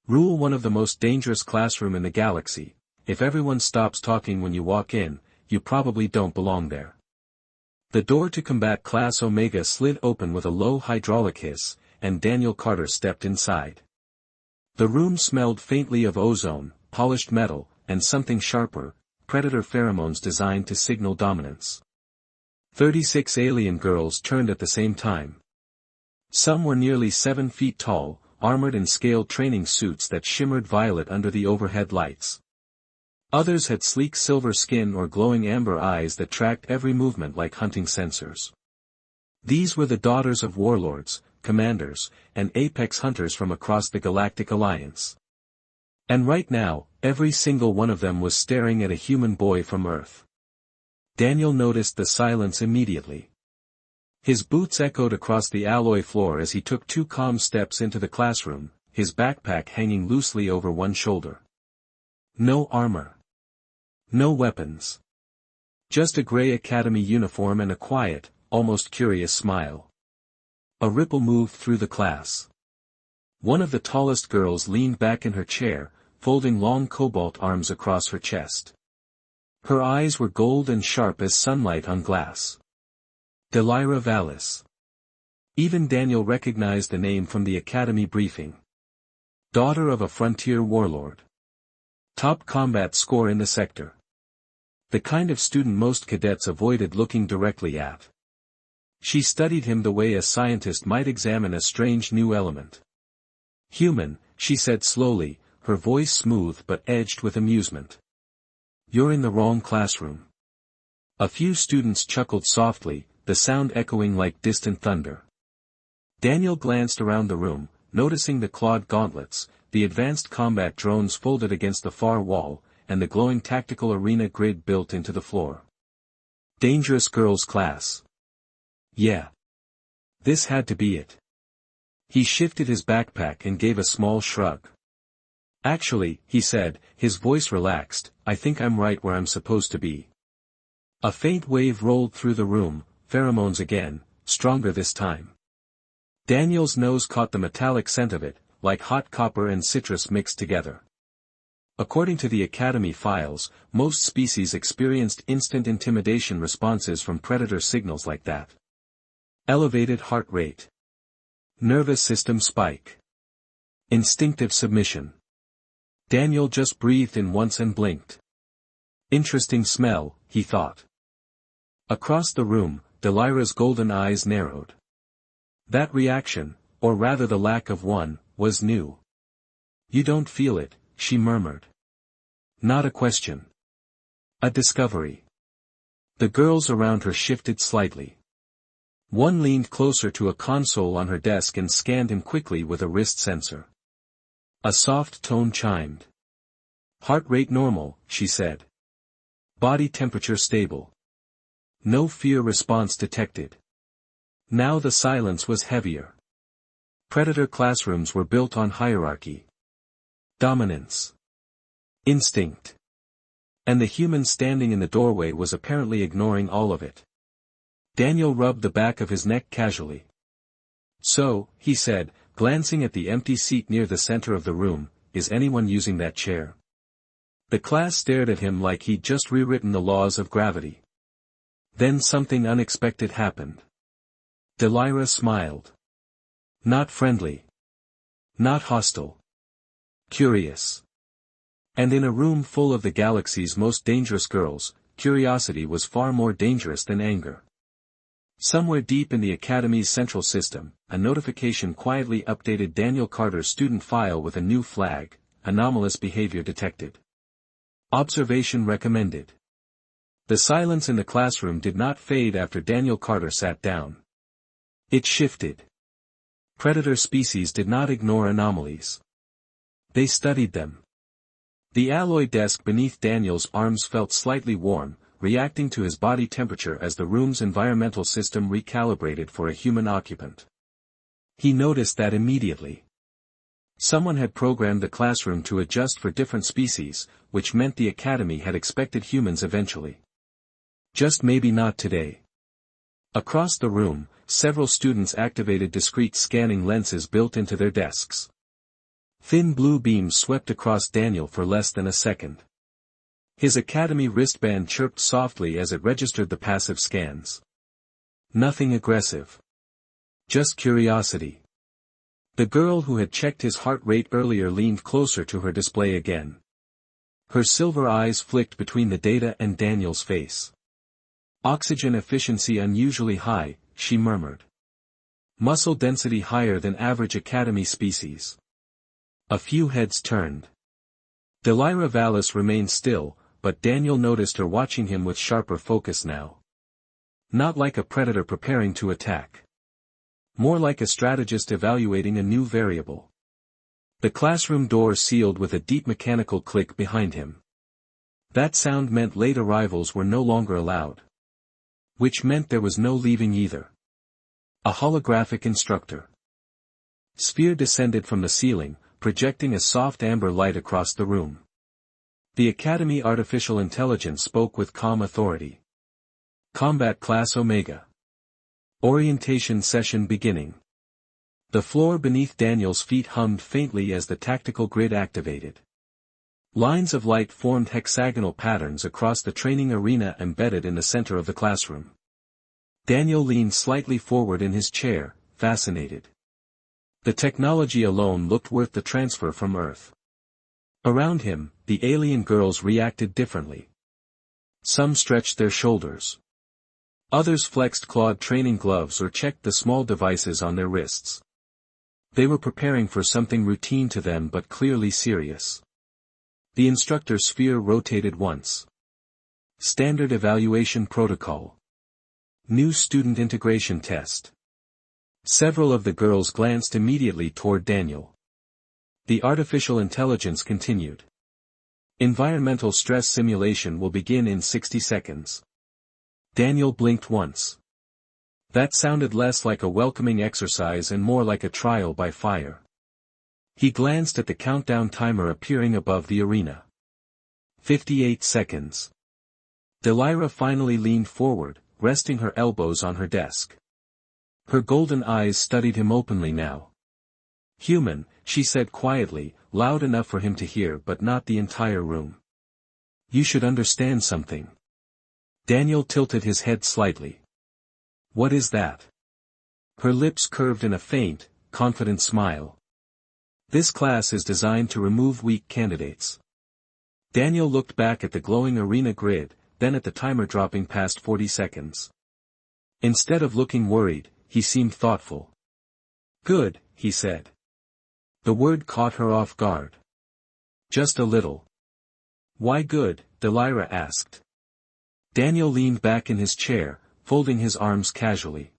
Rule: one of the most dangerous classroom in the galaxy. If everyone stops talking when you walk in, you probably don't belong there. The door to Combat Class Omega slid open with a low hydraulic hiss, and Daniel Carter stepped inside. The room smelled faintly of ozone, polished metal, and something sharper, predator pheromones designed to signal dominance. 36 alien girls turned at the same time. Some were nearly 7 feet tall, armored in scaled training suits that shimmered violet under the overhead lights. Others had sleek silver skin or glowing amber eyes that tracked every movement like hunting sensors. These were the daughters of warlords, commanders, and apex hunters from across the Galactic Alliance. And right now, every single one of them was staring at a human boy from Earth. Daniel noticed the silence immediately. His boots echoed across the alloy floor as he took 2 calm steps into the classroom, his backpack hanging loosely over one shoulder. No armor. No weapons. Just a gray academy uniform and a quiet, almost curious smile. A ripple moved through the class. One of the tallest girls leaned back in her chair, folding long cobalt arms across her chest. Her eyes were gold and sharp as sunlight on glass. Delira Vallis. Even Daniel recognized the name from the academy briefing. Daughter of a frontier warlord. Top combat score in the sector. The kind of student most cadets avoided looking directly at. She studied him the way a scientist might examine a strange new element. Human, she said slowly, her voice smooth but edged with amusement. You're in the wrong classroom. A few students chuckled softly, the sound echoing like distant thunder. Daniel glanced around the room, noticing the clawed gauntlets, the advanced combat drones folded against the far wall, and the glowing tactical arena grid built into the floor. Dangerous girls class. Yeah. This had to be it. He shifted his backpack and gave a small shrug. Actually, he said, his voice relaxed, I think I'm right where I'm supposed to be. A faint wave rolled through the room, pheromones again, stronger this time. Daniel's nose caught the metallic scent of it, like hot copper and citrus mixed together. According to the Academy files, most species experienced instant intimidation responses from predator signals like that. Elevated heart rate. Nervous system spike. Instinctive submission. Daniel just breathed in once and blinked. Interesting smell, he thought. Across the room, Delira's golden eyes narrowed. That reaction, or rather the lack of one, was new. You don't feel it, she murmured. Not a question. A discovery. The girls around her shifted slightly. One leaned closer to a console on her desk and scanned him quickly with a wrist sensor. A soft tone chimed. Heart rate normal, she said. Body temperature stable. No fear response detected. Now the silence was heavier. Predator classrooms were built on hierarchy. Dominance. Instinct. And the human standing in the doorway was apparently ignoring all of it. Daniel rubbed the back of his neck casually. So, he said, glancing at the empty seat near the center of the room, is anyone using that chair? The class stared at him like he'd just rewritten the laws of gravity. Then something unexpected happened. Delira smiled. Not friendly. Not hostile. Curious. And in a room full of the galaxy's most dangerous girls, curiosity was far more dangerous than anger. Somewhere deep in the Academy's central system, a notification quietly updated Daniel Carter's student file with a new flag: anomalous behavior detected. Observation recommended. The silence in the classroom did not fade after Daniel Carter sat down. It shifted. Predator species did not ignore anomalies. They studied them. The alloy desk beneath Daniel's arms felt slightly warm, reacting to his body temperature as the room's environmental system recalibrated for a human occupant. He noticed that immediately. Someone had programmed the classroom to adjust for different species, which meant the Academy had expected humans eventually. Just maybe not today. Across the room, several students activated discrete scanning lenses built into their desks. Thin blue beams swept across Daniel for less than a second. His academy wristband chirped softly as it registered the passive scans. Nothing aggressive. Just curiosity. The girl who had checked his heart rate earlier leaned closer to her display again. Her silver eyes flicked between the data and Daniel's face. Oxygen efficiency unusually high, she murmured. Muscle density higher than average academy species. A few heads turned. Delira Vallis remained still, but Daniel noticed her watching him with sharper focus now. Not like a predator preparing to attack. More like a strategist evaluating a new variable. The classroom door sealed with a deep mechanical click behind him. That sound meant late arrivals were no longer allowed. Which meant there was no leaving either. A holographic instructor. Sphere descended from the ceiling, projecting a soft amber light across the room. The Academy Artificial Intelligence spoke with calm authority. Combat Class Omega. Orientation session beginning. The floor beneath Daniel's feet hummed faintly as the tactical grid activated. Lines of light formed hexagonal patterns across the training arena embedded in the center of the classroom. Daniel leaned slightly forward in his chair, fascinated. The technology alone looked worth the transfer from Earth. Around him, the alien girls reacted differently. Some stretched their shoulders. Others flexed clawed training gloves or checked the small devices on their wrists. They were preparing for something routine to them but clearly serious. The instructor sphere rotated once. Standard evaluation protocol. New student integration test. Several of the girls glanced immediately toward Daniel. The artificial intelligence continued. Environmental stress simulation will begin in 60 seconds. Daniel blinked once. That sounded less like a welcoming exercise and more like a trial by fire. He glanced at the countdown timer appearing above the arena. 58 seconds. Delira finally leaned forward, resting her elbows on her desk. Her golden eyes studied him openly now. Human, she said quietly, loud enough for him to hear but not the entire room. You should understand something. Daniel tilted his head slightly. What is that? Her lips curved in a faint, confident smile. This class is designed to remove weak candidates. Daniel looked back at the glowing arena grid, then at the timer dropping past 40 seconds. Instead of looking worried, he seemed thoughtful. Good, he said. The word caught her off guard. Just a little. Why good? Delira asked. Daniel leaned back in his chair, folding his arms casually.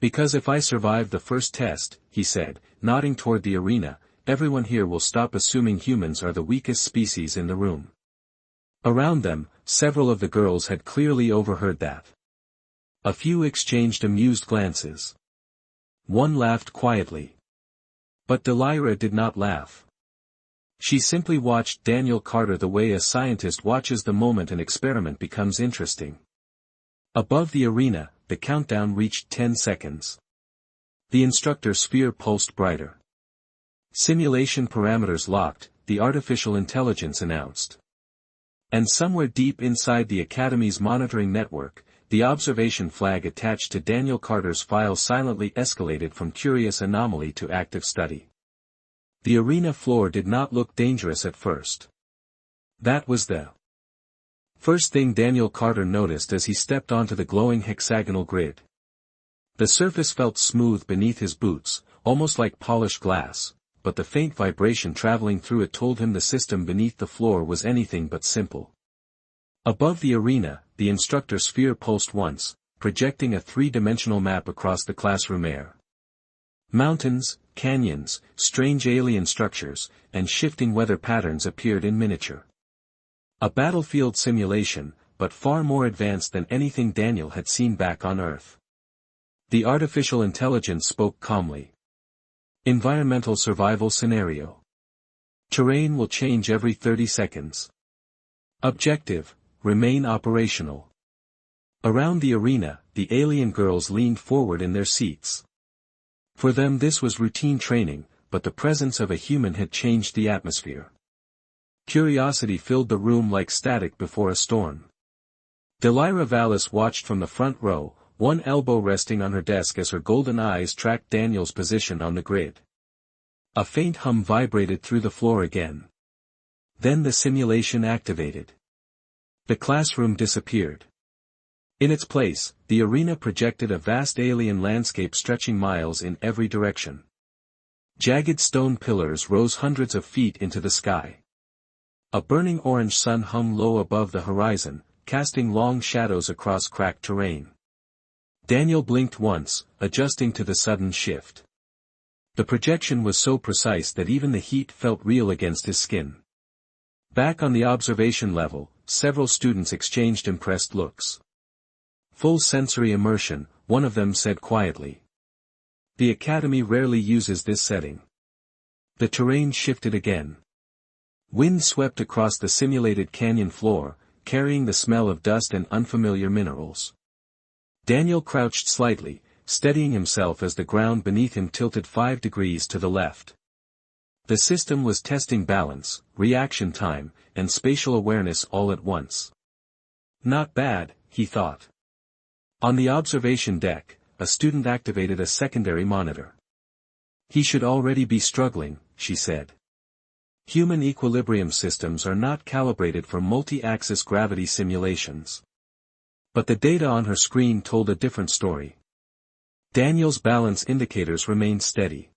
Because if I survive the first test, he said, nodding toward the arena, everyone here will stop assuming humans are the weakest species in the room. Around them, several of the girls had clearly overheard that. A few exchanged amused glances. One laughed quietly. But Delira did not laugh. She simply watched Daniel Carter the way a scientist watches the moment an experiment becomes interesting. Above the arena, the countdown reached 10 seconds. The instructor sphere pulsed brighter. Simulation parameters locked, the artificial intelligence announced. And somewhere deep inside the Academy's monitoring network, the observation flag attached to Daniel Carter's file silently escalated from curious anomaly to active study. The arena floor did not look dangerous at first. That was the first thing Daniel Carter noticed as he stepped onto the glowing hexagonal grid. The surface felt smooth beneath his boots, almost like polished glass, but the faint vibration traveling through it told him the system beneath the floor was anything but simple. Above the arena, the instructor sphere pulsed once, projecting a three-dimensional map across the classroom air. Mountains, canyons, strange alien structures, and shifting weather patterns appeared in miniature. A battlefield simulation, but far more advanced than anything Daniel had seen back on Earth. The artificial intelligence spoke calmly. Environmental survival scenario. Terrain will change every 30 seconds. Objective, remain operational. Around the arena, the alien girls leaned forward in their seats. For them this was routine training, but the presence of a human had changed the atmosphere. Curiosity filled the room like static before a storm. Delira Vallis watched from the front row, one elbow resting on her desk as her golden eyes tracked Daniel's position on the grid. A faint hum vibrated through the floor again. Then the simulation activated. The classroom disappeared. In its place, the arena projected a vast alien landscape stretching miles in every direction. Jagged stone pillars rose hundreds of feet into the sky. A burning orange sun hung low above the horizon, casting long shadows across cracked terrain. Daniel blinked once, adjusting to the sudden shift. The projection was so precise that even the heat felt real against his skin. Back on the observation level, several students exchanged impressed looks. Full sensory immersion, one of them said quietly. The Academy rarely uses this setting. The terrain shifted again. Wind swept across the simulated canyon floor, carrying the smell of dust and unfamiliar minerals. Daniel crouched slightly, steadying himself as the ground beneath him tilted 5 degrees to the left. The system was testing balance, reaction time, and spatial awareness all at once. Not bad, he thought. On the observation deck, a student activated a secondary monitor. He should already be struggling, she said. Human equilibrium systems are not calibrated for multi-axis gravity simulations. But the data on her screen told a different story. Daniel's balance indicators remained steady.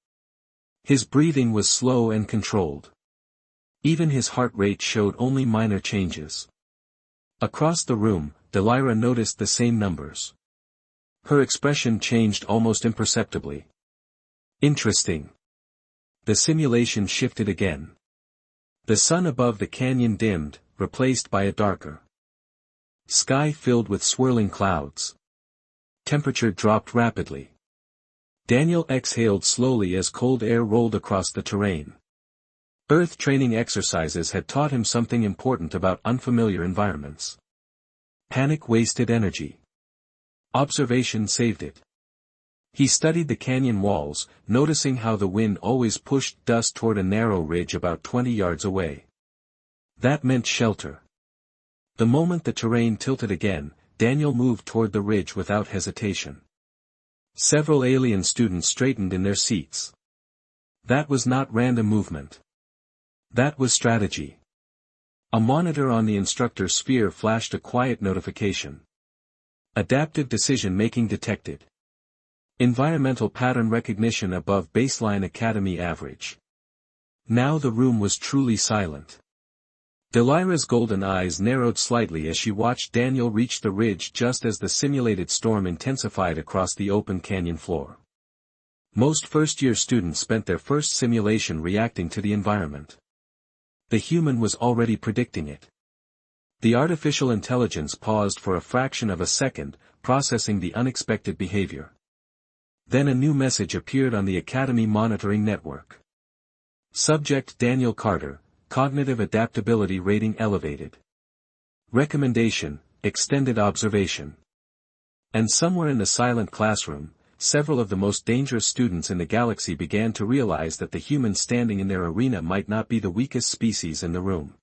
His breathing was slow and controlled. Even his heart rate showed only minor changes. Across the room, Delira noticed the same numbers. Her expression changed almost imperceptibly. Interesting. The simulation shifted again. The sun above the canyon dimmed, replaced by a darker sky filled with swirling clouds. Temperature dropped rapidly. Daniel exhaled slowly as cold air rolled across the terrain. Earth training exercises had taught him something important about unfamiliar environments. Panic wasted energy. Observation saved it. He studied the canyon walls, noticing how the wind always pushed dust toward a narrow ridge about 20 yards away. That meant shelter. The moment the terrain tilted again, Daniel moved toward the ridge without hesitation. Several alien students straightened in their seats. That was not random movement. That was strategy. A monitor on the instructor's sphere flashed a quiet notification. Adaptive decision-making detected. Environmental pattern recognition above baseline academy average. Now the room was truly silent. Delira's golden eyes narrowed slightly as she watched Daniel reach the ridge just as the simulated storm intensified across the open canyon floor. Most first-year students spent their first simulation reacting to the environment. The human was already predicting it. The artificial intelligence paused for a fraction of a second, processing the unexpected behavior. Then a new message appeared on the Academy monitoring network. Subject Daniel Carter, cognitive adaptability rating elevated. Recommendation, extended observation. And somewhere in the silent classroom, several of the most dangerous students in the galaxy began to realize that the humans standing in their arena might not be the weakest species in the room.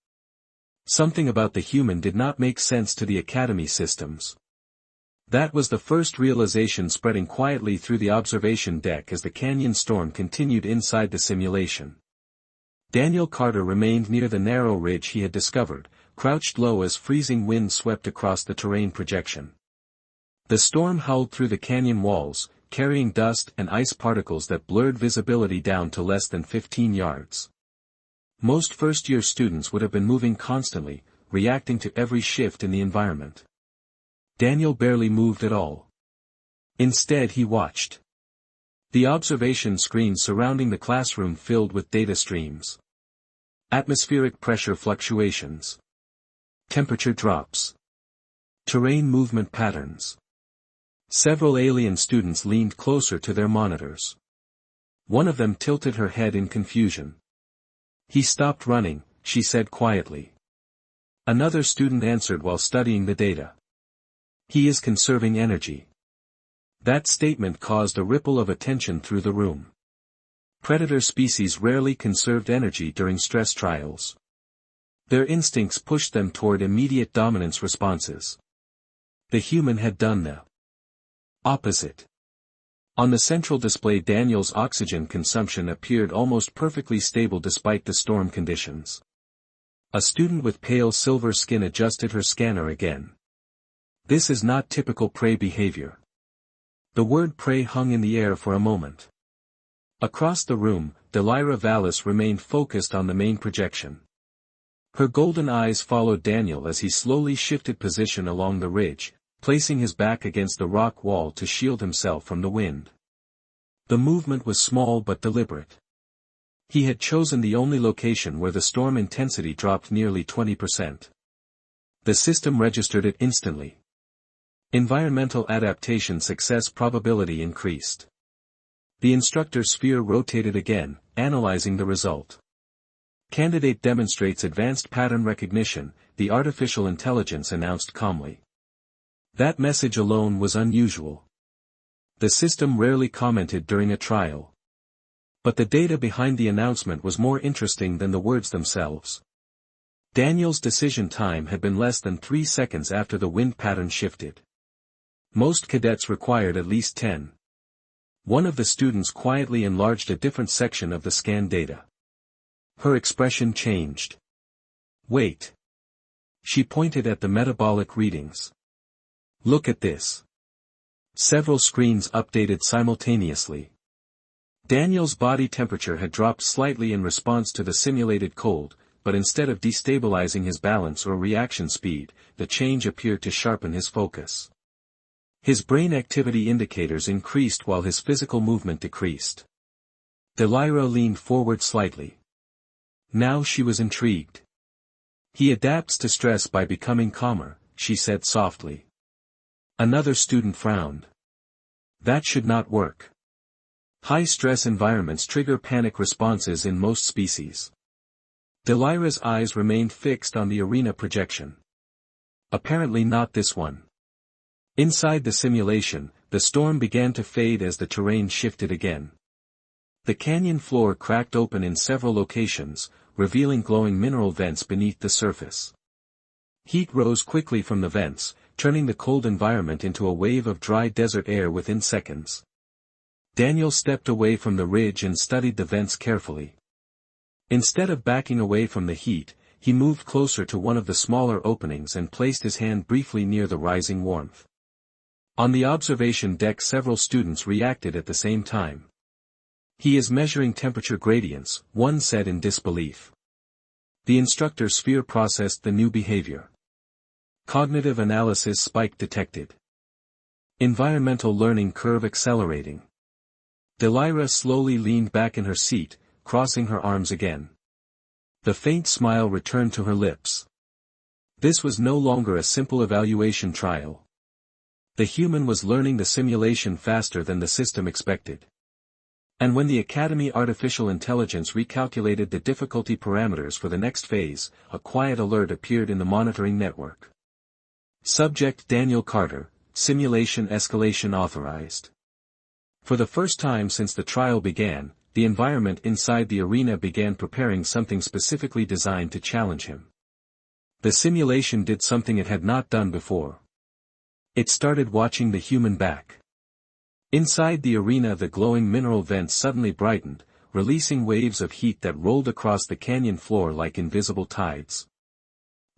Something about the human did not make sense to the Academy systems. That was the first realization spreading quietly through the observation deck as the canyon storm continued inside the simulation. Daniel Carter remained near the narrow ridge he had discovered, crouched low as freezing wind swept across the terrain projection. The storm howled through the canyon walls, carrying dust and ice particles that blurred visibility down to less than 15 yards. Most first-year students would have been moving constantly, reacting to every shift in the environment. Daniel barely moved at all. Instead he watched. The observation screen surrounding the classroom filled with data streams. Atmospheric pressure fluctuations. Temperature drops. Terrain movement patterns. Several alien students leaned closer to their monitors. One of them tilted her head in confusion. He stopped running, she said quietly. Another student answered while studying the data. He is conserving energy. That statement caused a ripple of attention through the room. Predator species rarely conserved energy during stress trials. Their instincts pushed them toward immediate dominance responses. The human had done the opposite. On the central display, Daniel's oxygen consumption appeared almost perfectly stable despite the storm conditions. A student with pale silver skin adjusted her scanner again. This is not typical prey behavior. The word prey hung in the air for a moment. Across the room, Delira Vallis remained focused on the main projection. Her golden eyes followed Daniel as he slowly shifted position along the ridge, placing his back against the rock wall to shield himself from the wind. The movement was small but deliberate. He had chosen the only location where the storm intensity dropped nearly 20%. The system registered it instantly. Environmental adaptation success probability increased. The instructor sphere rotated again, analyzing the result. Candidate demonstrates advanced pattern recognition, the artificial intelligence announced calmly. That message alone was unusual. The system rarely commented during a trial. But the data behind the announcement was more interesting than the words themselves. Daniel's decision time had been less than 3 seconds after the wind pattern shifted. Most cadets required at least 10. One of the students quietly enlarged a different section of the scan data. Her expression changed. Wait. She pointed at the metabolic readings. Look at this. Several screens updated simultaneously. Daniel's body temperature had dropped slightly in response to the simulated cold, but instead of destabilizing his balance or reaction speed, the change appeared to sharpen his focus. His brain activity indicators increased while his physical movement decreased. Delira leaned forward slightly. Now she was intrigued. He adapts to stress by becoming calmer, she said softly. Another student frowned. That should not work. High-stress environments trigger panic responses in most species. Delira's eyes remained fixed on the arena projection. Apparently not this one. Inside the simulation, the storm began to fade as the terrain shifted again. The canyon floor cracked open in several locations, revealing glowing mineral vents beneath the surface. Heat rose quickly from the vents, turning the cold environment into a wave of dry desert air within seconds. Daniel stepped away from the ridge and studied the vents carefully. Instead of backing away from the heat, he moved closer to one of the smaller openings and placed his hand briefly near the rising warmth. On the observation deck, several students reacted at the same time. He is measuring temperature gradients, one said in disbelief. The instructor sphere processed the new behavior. Cognitive analysis spike detected. Environmental learning curve accelerating. Delira slowly leaned back in her seat, crossing her arms again. The faint smile returned to her lips. This was no longer a simple evaluation trial. The human was learning the simulation faster than the system expected. And when the Academy Artificial Intelligence recalculated the difficulty parameters for the next phase, a quiet alert appeared in the monitoring network. Subject Daniel Carter, simulation escalation authorized. For the first time since the trial began, the environment inside the arena began preparing something specifically designed to challenge him. The simulation did something it had not done before. It started watching the human back. Inside the arena, the glowing mineral vents suddenly brightened, releasing waves of heat that rolled across the canyon floor like invisible tides.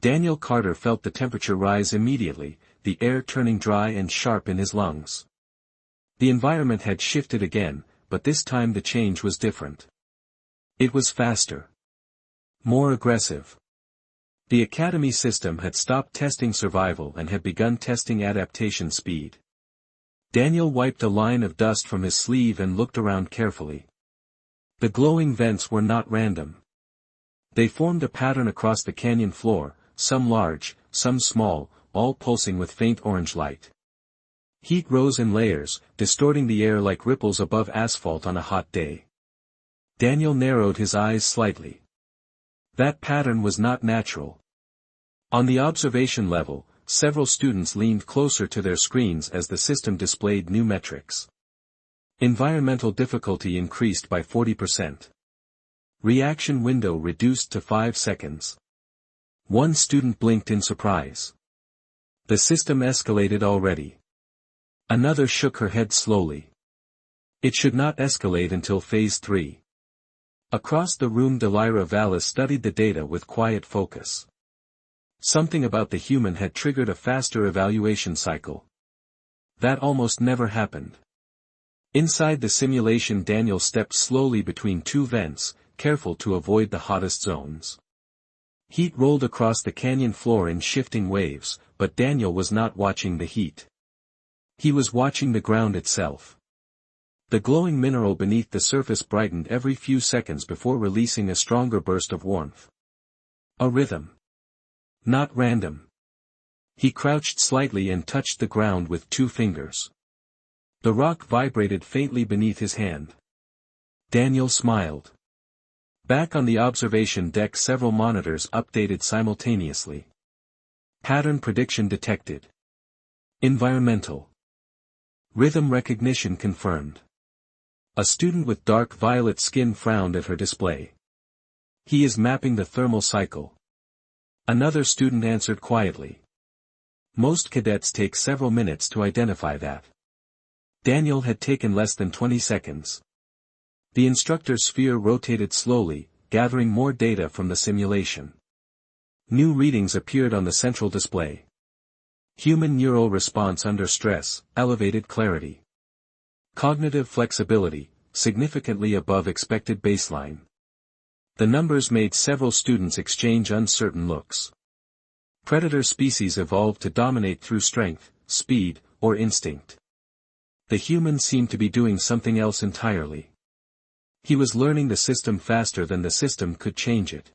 Daniel Carter felt the temperature rise immediately, the air turning dry and sharp in his lungs. The environment had shifted again, but this time the change was different. It was faster. More aggressive. The Academy system had stopped testing survival and had begun testing adaptation speed. Daniel wiped a line of dust from his sleeve and looked around carefully. The glowing vents were not random. They formed a pattern across the canyon floor, some large, some small, all pulsing with faint orange light. Heat rose in layers, distorting the air like ripples above asphalt on a hot day. Daniel narrowed his eyes slightly. That pattern was not natural. On the observation level, several students leaned closer to their screens as the system displayed new metrics. Environmental difficulty increased by 40%. Reaction window reduced to 5 seconds. One student blinked in surprise. The system escalated already. Another shook her head slowly. It should not escalate until Phase 3. Across the room Delira Vallis studied the data with quiet focus. Something about the human had triggered a faster evaluation cycle. That almost never happened. Inside the simulation Daniel stepped slowly between two vents, careful to avoid the hottest zones. Heat rolled across the canyon floor in shifting waves, but Daniel was not watching the heat. He was watching the ground itself. The glowing mineral beneath the surface brightened every few seconds before releasing a stronger burst of warmth. A rhythm. Not random. He crouched slightly and touched the ground with 2 fingers. The rock vibrated faintly beneath his hand. Daniel smiled. Back on the observation deck several monitors updated simultaneously. Pattern prediction detected. Environmental. Rhythm recognition confirmed. A student with dark violet skin frowned at her display. He is mapping the thermal cycle. Another student answered quietly. Most cadets take several minutes to identify that. Daniel had taken less than 20 seconds. The instructor's sphere rotated slowly, gathering more data from the simulation. New readings appeared on the central display. Human neural response under stress, elevated clarity. Cognitive flexibility, significantly above expected baseline. The numbers made several students exchange uncertain looks. Predator species evolved to dominate through strength, speed, or instinct. The human seemed to be doing something else entirely. He was learning the system faster than the system could change it.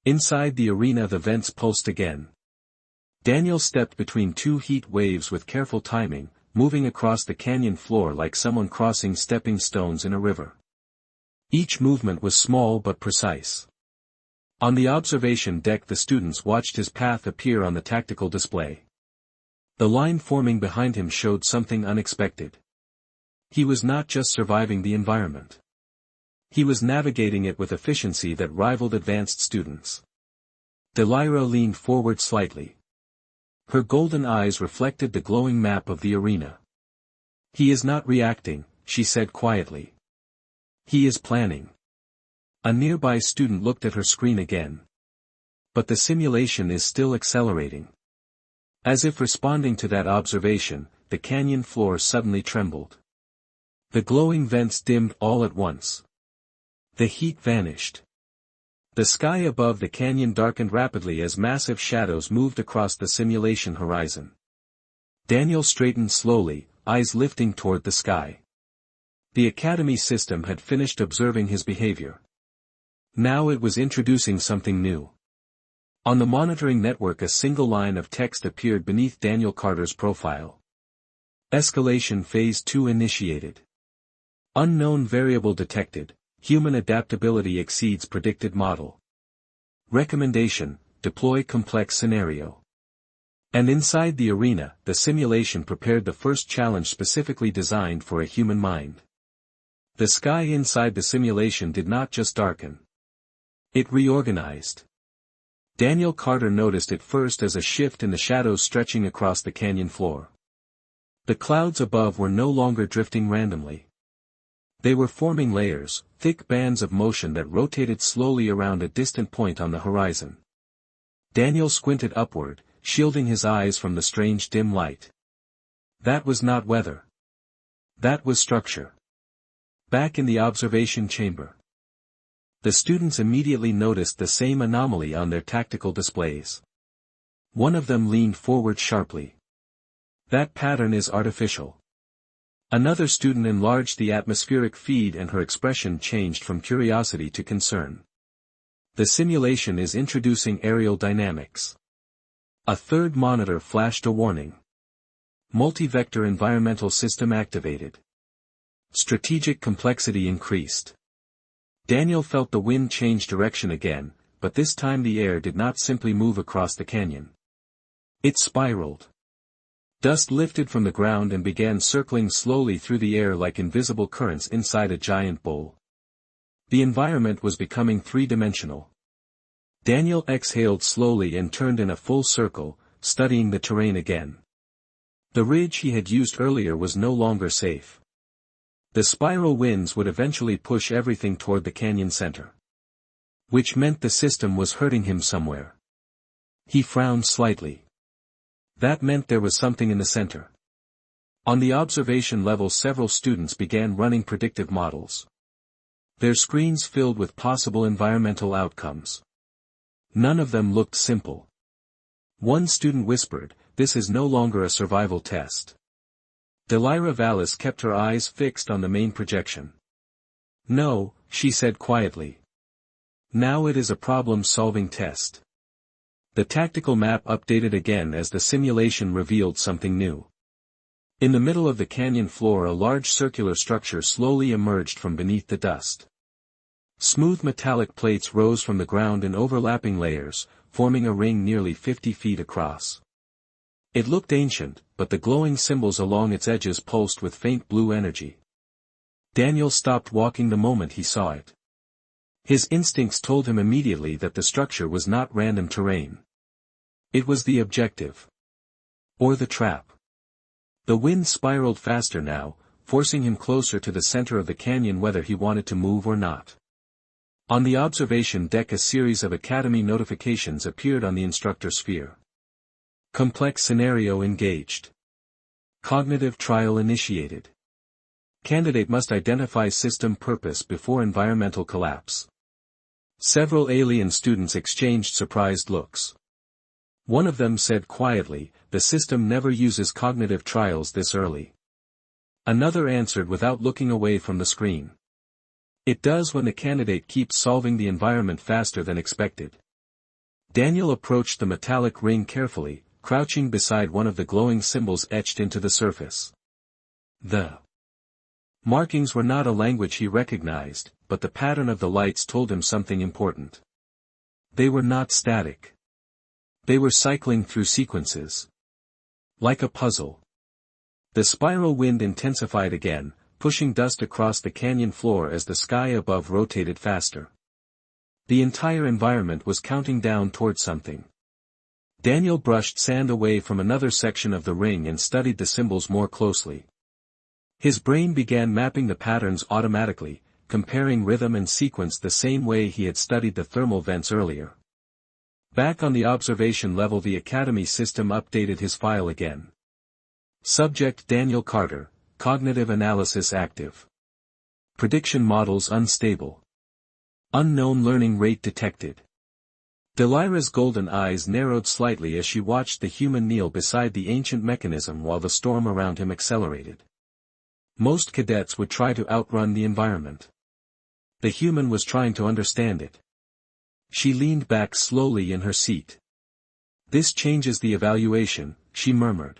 Inside the arena the vents pulsed again. Daniel stepped between 2 heat waves with careful timing, moving across the canyon floor like someone crossing stepping stones in a river. Each movement was small but precise. On the observation deck the students watched his path appear on the tactical display. The line forming behind him showed something unexpected. He was not just surviving the environment. He was navigating it with efficiency that rivaled advanced students. Delira leaned forward slightly. Her golden eyes reflected the glowing map of the arena. He is not reacting, she said quietly. He is planning. A nearby student looked at her screen again. But the simulation is still accelerating. As if responding to that observation, the canyon floor suddenly trembled. The glowing vents dimmed all at once. The heat vanished. The sky above the canyon darkened rapidly as massive shadows moved across the simulation horizon. Daniel straightened slowly, eyes lifting toward the sky. The academy system had finished observing his behavior. Now it was introducing something new. On the monitoring network a single line of text appeared beneath Daniel Carter's profile. Escalation Phase 2 initiated. Unknown variable detected, human adaptability exceeds predicted model. Recommendation, deploy complex scenario. And inside the arena, the simulation prepared the first challenge specifically designed for a human mind. The sky inside the simulation did not just darken. It reorganized. Daniel Carter noticed it first as a shift in the shadows stretching across the canyon floor. The clouds above were no longer drifting randomly. They were forming layers, thick bands of motion that rotated slowly around a distant point on the horizon. Daniel squinted upward, shielding his eyes from the strange dim light. That was not weather. That was structure. Back in the observation chamber. The students immediately noticed the same anomaly on their tactical displays. One of them leaned forward sharply. That pattern is artificial. Another student enlarged the atmospheric feed and her expression changed from curiosity to concern. The simulation is introducing aerial dynamics. A third monitor flashed a warning. Multi-vector environmental system activated. Strategic complexity increased. Daniel felt the wind change direction again, but this time the air did not simply move across the canyon. It spiraled. Dust lifted from the ground and began circling slowly through the air like invisible currents inside a giant bowl. The environment was becoming three-dimensional. Daniel exhaled slowly and turned in a full circle, studying the terrain again. The ridge he had used earlier was no longer safe. The spiral winds would eventually push everything toward the canyon center. Which meant the system was hurting him somewhere. He frowned slightly. That meant there was something in the center. On the observation level, several students began running predictive models. Their screens filled with possible environmental outcomes. None of them looked simple. One student whispered, "This is no longer a survival test." Delira Vallis kept her eyes fixed on the main projection. "No," she said quietly. "Now it is a problem-solving test." The tactical map updated again as the simulation revealed something new. In the middle of the canyon floor, a large circular structure slowly emerged from beneath the dust. Smooth metallic plates rose from the ground in overlapping layers, forming a ring nearly 50 feet across. It looked ancient, but the glowing symbols along its edges pulsed with faint blue energy. Daniel stopped walking the moment he saw it. His instincts told him immediately that the structure was not random terrain. It was the objective. Or the trap. The wind spiraled faster now, forcing him closer to the center of the canyon whether he wanted to move or not. On the observation deck, a series of Academy notifications appeared on the instructor sphere. Complex scenario engaged. Cognitive trial initiated. Candidate must identify system purpose before environmental collapse. Several alien students exchanged surprised looks. One of them said quietly, "The system never uses cognitive trials this early." Another answered without looking away from the screen. "It does when the candidate keeps solving the environment faster than expected." Daniel approached the metallic ring carefully, crouching beside one of the glowing symbols etched into the surface. The markings were not a language he recognized, but the pattern of the lights told him something important. They were not static. They were cycling through sequences. Like a puzzle. The spiral wind intensified again, pushing dust across the canyon floor as the sky above rotated faster. The entire environment was counting down toward something. Daniel brushed sand away from another section of the ring and studied the symbols more closely. His brain began mapping the patterns automatically, comparing rhythm and sequence the same way he had studied the thermal vents earlier. Back on the observation level, the Academy system updated his file again. Subject Daniel Carter, cognitive analysis active. Prediction models unstable. Unknown learning rate detected. Delira's golden eyes narrowed slightly as she watched the human kneel beside the ancient mechanism while the storm around him accelerated. Most cadets would try to outrun the environment. The human was trying to understand it. She leaned back slowly in her seat. "This changes the evaluation," she murmured.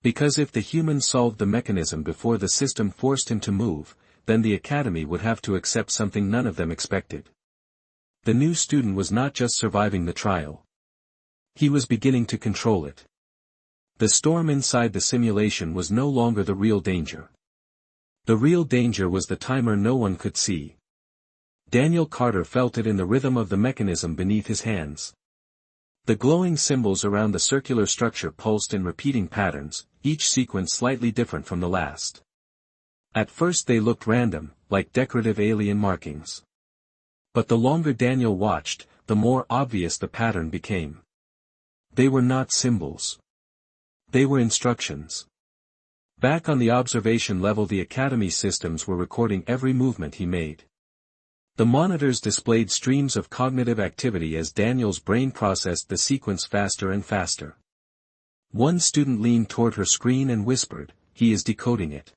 Because if the human solved the mechanism before the system forced him to move, then the Academy would have to accept something none of them expected. The new student was not just surviving the trial. He was beginning to control it. The storm inside the simulation was no longer the real danger. The real danger was the timer no one could see. Daniel Carter felt it in the rhythm of the mechanism beneath his hands. The glowing symbols around the circular structure pulsed in repeating patterns, each sequence slightly different from the last. At first they looked random, like decorative alien markings. But the longer Daniel watched, the more obvious the pattern became. They were not symbols. They were instructions. Back on the observation level, the Academy systems were recording every movement he made. The monitors displayed streams of cognitive activity as Daniel's brain processed the sequence faster and faster. One student leaned toward her screen and whispered, "He is decoding it."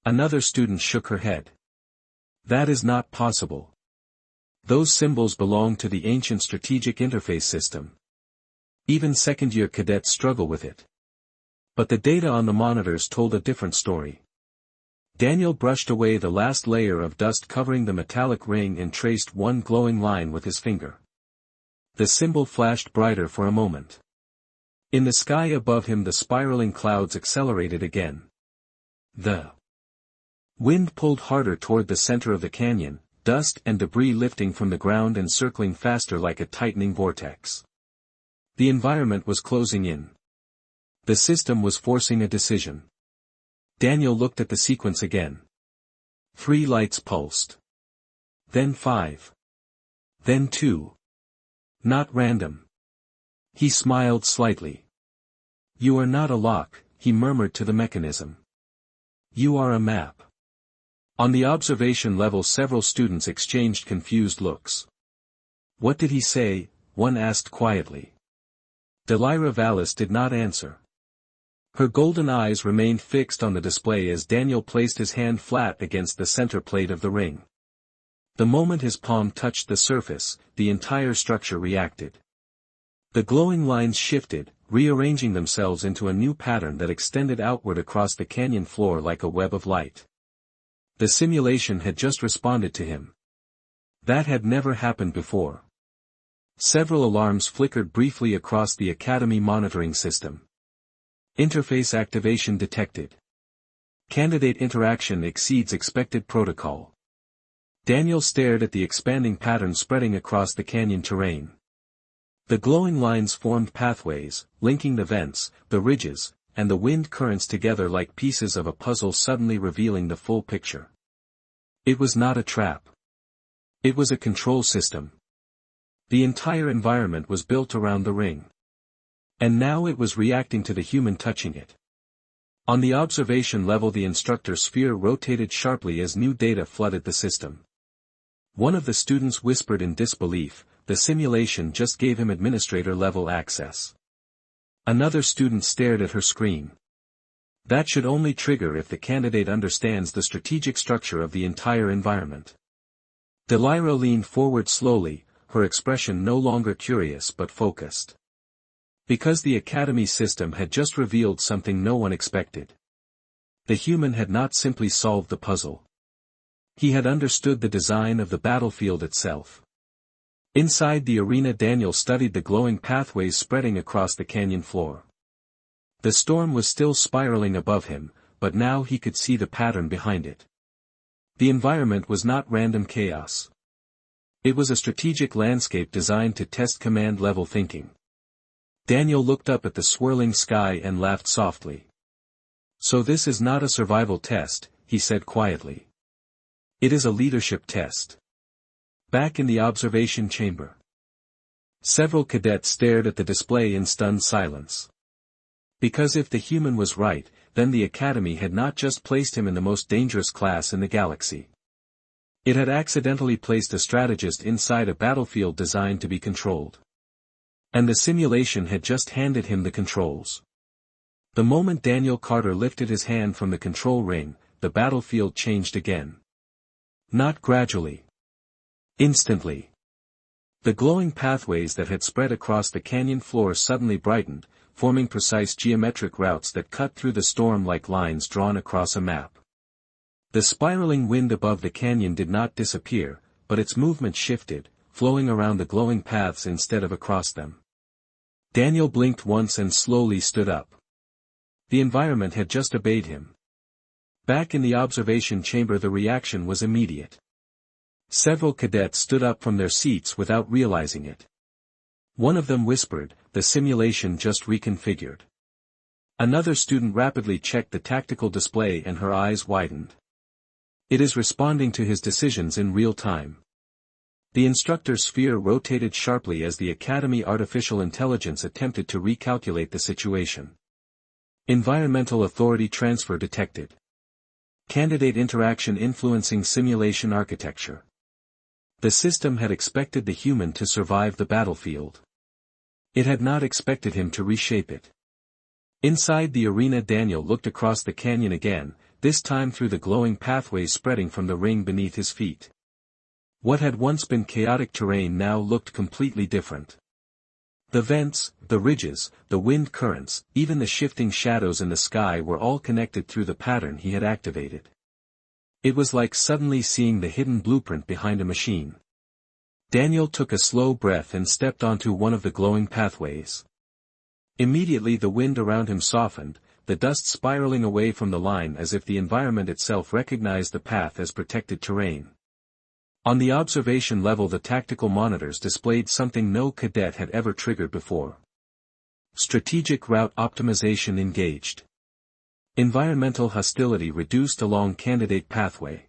Another student shook her head. "That is not possible. Those symbols belong to the ancient strategic interface system. Even second-year cadets struggle with it." But the data on the monitors told a different story. Daniel brushed away the last layer of dust covering the metallic ring and traced one glowing line with his finger. The symbol flashed brighter for a moment. In the sky above him the spiraling clouds accelerated again. The wind pulled harder toward the center of the canyon, dust and debris lifting from the ground and circling faster like a tightening vortex. The environment was closing in. The system was forcing a decision. Daniel looked at the sequence again. 3 lights pulsed. Then 5. Then 2. Not random. He smiled slightly. You are not a lock, he murmured to the mechanism. You are a map. On the observation level several students exchanged confused looks. What did he say? One asked quietly. Delira Vallis did not answer. Her golden eyes remained fixed on the display as Daniel placed his hand flat against the center plate of the ring. The moment his palm touched the surface, the entire structure reacted. The glowing lines shifted, rearranging themselves into a new pattern that extended outward across the canyon floor like a web of light. The simulation had just responded to him. That had never happened before. Several alarms flickered briefly across the Academy monitoring system. Interface activation detected. Candidate interaction exceeds expected protocol. Daniel stared at the expanding pattern spreading across the canyon terrain. The glowing lines formed pathways, linking the vents, the ridges, and the wind currents together like pieces of a puzzle suddenly revealing the full picture. It was not a trap. It was a control system. The entire environment was built around the ring. And now it was reacting to the human touching it. On the observation level the instructor sphere rotated sharply as new data flooded the system. One of the students whispered in disbelief, the simulation just gave him administrator-level access. Another student stared at her screen. That should only trigger if the candidate understands the strategic structure of the entire environment. Delira leaned forward slowly, her expression no longer curious but focused. Because the Academy system had just revealed something no one expected. The human had not simply solved the puzzle. He had understood the design of the battlefield itself. Inside the arena Daniel studied the glowing pathways spreading across the canyon floor. The storm was still spiraling above him, but now he could see the pattern behind it. The environment was not random chaos. It was a strategic landscape designed to test command-level thinking. Daniel looked up at the swirling sky and laughed softly. So this is not a survival test, he said quietly. It is a leadership test. Back in the observation chamber. Several cadets stared at the display in stunned silence. Because if the human was right, then the Academy had not just placed him in the most dangerous class in the galaxy. It had accidentally placed a strategist inside a battlefield designed to be controlled. And the simulation had just handed him the controls. The moment Daniel Carter lifted his hand from the control ring, the battlefield changed again. Not gradually. Instantly. The glowing pathways that had spread across the canyon floor suddenly brightened, forming precise geometric routes that cut through the storm like lines drawn across a map. The spiraling wind above the canyon did not disappear, but its movement shifted, flowing around the glowing paths instead of across them. Daniel blinked once and slowly stood up. The environment had just obeyed him. Back in the observation chamber the reaction was immediate. Several cadets stood up from their seats without realizing it. One of them whispered, "The simulation just reconfigured." Another student rapidly checked the tactical display and her eyes widened. It is responding to his decisions in real time. The instructor's sphere rotated sharply as the Academy artificial intelligence attempted to recalculate the situation. Environmental authority transfer detected. Candidate interaction influencing simulation architecture. The system had expected the human to survive the battlefield. It had not expected him to reshape it. Inside the arena Daniel looked across the canyon again, this time through the glowing pathways spreading from the ring beneath his feet. What had once been chaotic terrain now looked completely different. The vents, the ridges, the wind currents, even the shifting shadows in the sky were all connected through the pattern he had activated. It was like suddenly seeing the hidden blueprint behind a machine. Daniel took a slow breath and stepped onto one of the glowing pathways. Immediately the wind around him softened, the dust spiraling away from the line as if the environment itself recognized the path as protected terrain. On the observation level, the tactical monitors displayed something no cadet had ever triggered before. Strategic route optimization engaged. Environmental hostility reduced along candidate pathway.